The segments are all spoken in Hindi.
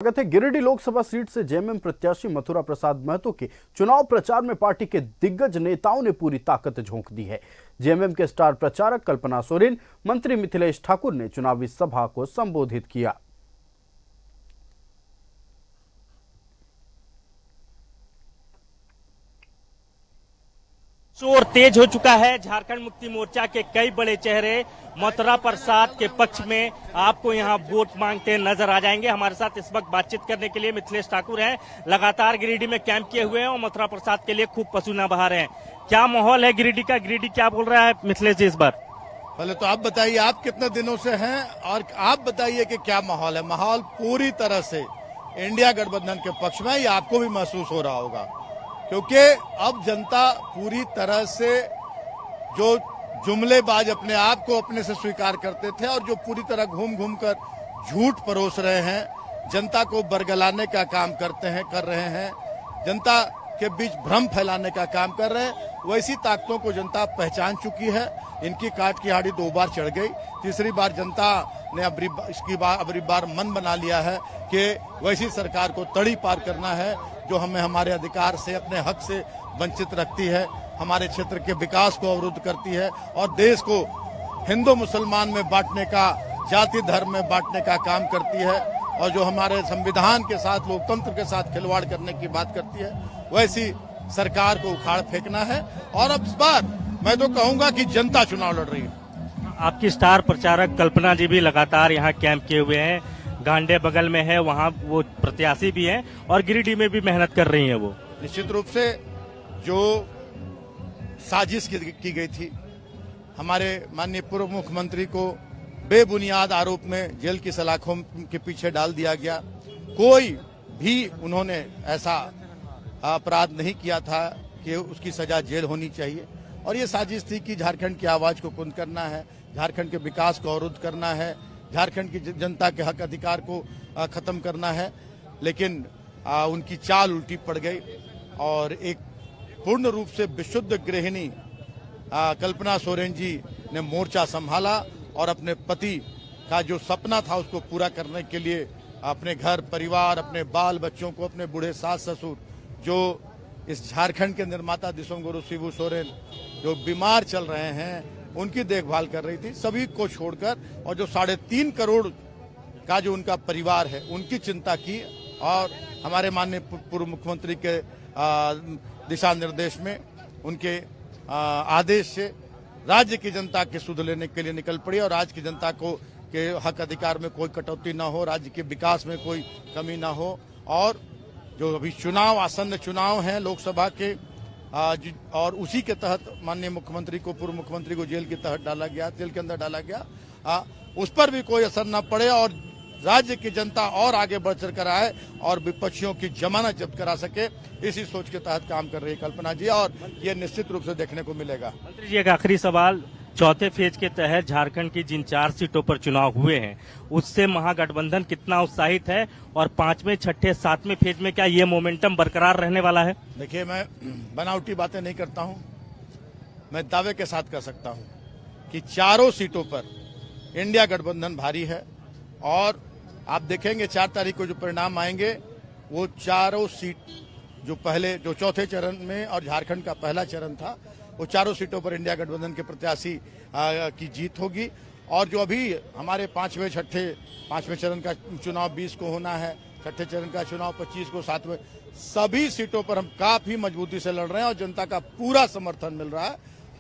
स्वागत है। गिरिडीह लोकसभा सीट से जेएमएम प्रत्याशी मथुरा प्रसाद महतो के चुनाव प्रचार में पार्टी के दिग्गज नेताओं ने पूरी ताकत झोंक दी है। जेएमएम के स्टार प्रचारक कल्पना सोरेन, मंत्री मिथिलेश ठाकुर ने चुनावी सभा को संबोधित किया। शोर तेज हो चुका है। झारखंड मुक्ति मोर्चा के कई बड़े चेहरे मथुरा प्रसाद के पक्ष में आपको यहां वोट मांगते नजर आ जाएंगे। हमारे साथ इस वक्त बातचीत करने के लिए मिथिलेश ठाकुर हैं। लगातार गिरिडीह में कैंप किए हुए हैं और मथुरा प्रसाद के लिए खूब पसीना बहा रहे हैं। क्या माहौल है गिरिडीह का? गिरिडीह क्या बोल रहा है मिथिलेश जी इस बार? पहले तो आप बताइए, आप कितने दिनों से हैं और आप बताइए कि क्या माहौल है। माहौल पूरी तरह से इंडिया गठबंधन के पक्ष में, ये आपको भी महसूस हो रहा होगा, क्योंकि अब जनता पूरी तरह से जो जुमलेबाज अपने आप को अपने से स्वीकार करते थे और जो पूरी तरह घूम घूम कर झूठ परोस रहे हैं, जनता को बरगलाने का काम कर रहे हैं, जनता के बीच भ्रम फैलाने का काम कर रहे हैं, वैसी ताकतों को जनता पहचान चुकी है। इनकी काट की हाड़ी 2 बार चढ़ गई, तीसरी बार जनता ने अबरी बार मन बना लिया है कि वैसी सरकार को तड़ी पार करना है जो हमें हमारे अधिकार से, अपने हक से वंचित रखती है, हमारे क्षेत्र के विकास को अवरुद्ध करती है और देश को हिंदू मुसलमान में बांटने का, जाति धर्म में बांटने का काम करती है और जो हमारे संविधान के साथ, लोकतंत्र के साथ खिलवाड़ करने की बात करती है, वैसी सरकार को उखाड़ फेंकना है। और अब इस बार मैं तो कहूंगा कि जनता चुनाव लड़ रही है। आपकी स्टार प्रचारक कल्पना जी भी लगातार यहाँ कैंप किए हुए हैं। गांडे बगल में है, वहाँ वो प्रत्याशी भी हैं और गिरिडीह में भी मेहनत कर रही हैं। वो निश्चित रूप से जो साजिश की गई थी, हमारे माननीय पूर्व मुख्यमंत्री को बेबुनियाद आरोप में जेल की सलाखों के पीछे डाल दिया गया। कोई भी उन्होंने ऐसा अपराध नहीं किया था कि उसकी सजा जेल होनी चाहिए और ये साजिश थी कि झारखंड की आवाज को कुंद करना है, झारखंड के विकास को अवरुद्ध करना है, झारखंड की जनता के हक अधिकार को खत्म करना है। लेकिन उनकी चाल उल्टी पड़ गई और एक पूर्ण रूप से विशुद्ध गृहिणी कल्पना सोरेन जी ने मोर्चा संभाला और अपने पति का जो सपना था उसको पूरा करने के लिए अपने घर परिवार, अपने बाल बच्चों को, अपने बूढ़े सास ससुर, जो इस झारखंड के निर्माता दिसोम गुरु शिबू सोरेन जो बीमार चल रहे हैं, उनकी देखभाल कर रही थी, सभी को छोड़कर, और जो 3.5 करोड़ का जो उनका परिवार है उनकी चिंता की और हमारे माननीय पूर्व मुख्यमंत्री के दिशा निर्देश में, उनके आदेश से राज्य की जनता की सुध लेने के लिए निकल पड़ी और राज्य की जनता को के हक अधिकार में कोई कटौती ना हो, राज्य के विकास में कोई कमी ना हो। और जो अभी चुनाव, आसन्न चुनाव हैं लोकसभा के, और उसी के तहत माननीय मुख्यमंत्री को, पूर्व मुख्यमंत्री को जेल के तहत डाला गया, जेल के अंदर डाला गया, उस पर भी कोई असर न पड़े और राज्य की जनता और आगे बढ़ चढ़ कर आए और विपक्षियों की जमानत जब्त करा सके, इसी सोच के तहत काम कर रही है कल्पना जी और ये निश्चित रूप से देखने को मिलेगा। मंत्री जी, एक आखिरी सवाल, चौथे फेज के तहत झारखंड की जिन 4 सीटों पर चुनाव हुए हैं उससे महागठबंधन कितना उत्साहित है और 5वें, 6ठे, 7वें फेज में क्या ये मोमेंटम बरकरार रहने वाला है? देखिए, मैं बनावटी बातें नहीं करता हूं, मैं दावे के साथ कह सकता हूं कि 4 सीटों पर इंडिया गठबंधन भारी है और आप देखेंगे 4 तारीख को जो परिणाम आएंगे वो 4 सीट जो चौथे चरण में और झारखंड का पहला चरण था, वो 4 सीटों पर इंडिया गठबंधन के प्रत्याशी की जीत होगी। और जो अभी हमारे 5वें चरण का चुनाव 20 को होना है, 6ठे चरण का चुनाव 25 को, 7वें, सभी सीटों पर हम काफी मजबूती से लड़ रहे हैं और जनता का पूरा समर्थन मिल रहा है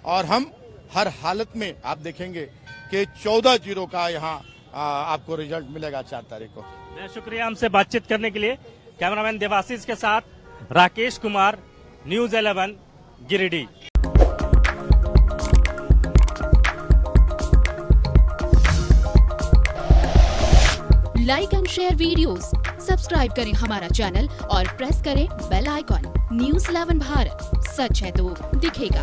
और हम हर हालत में, आप देखेंगे कि 14-0 का यहाँ आपको रिजल्ट मिलेगा 4 तारीख को। मैं शुक्रिया हमसे बातचीत करने के लिए। कैमरामैन देवाशीष के साथ Rakesh Kumar, news 11 Giridih. Like and share videos, subscribe करें हमारा चैनल और प्रेस करें बेल आइकॉन। न्यूज़ 11 भारत, सच है तो दिखेगा।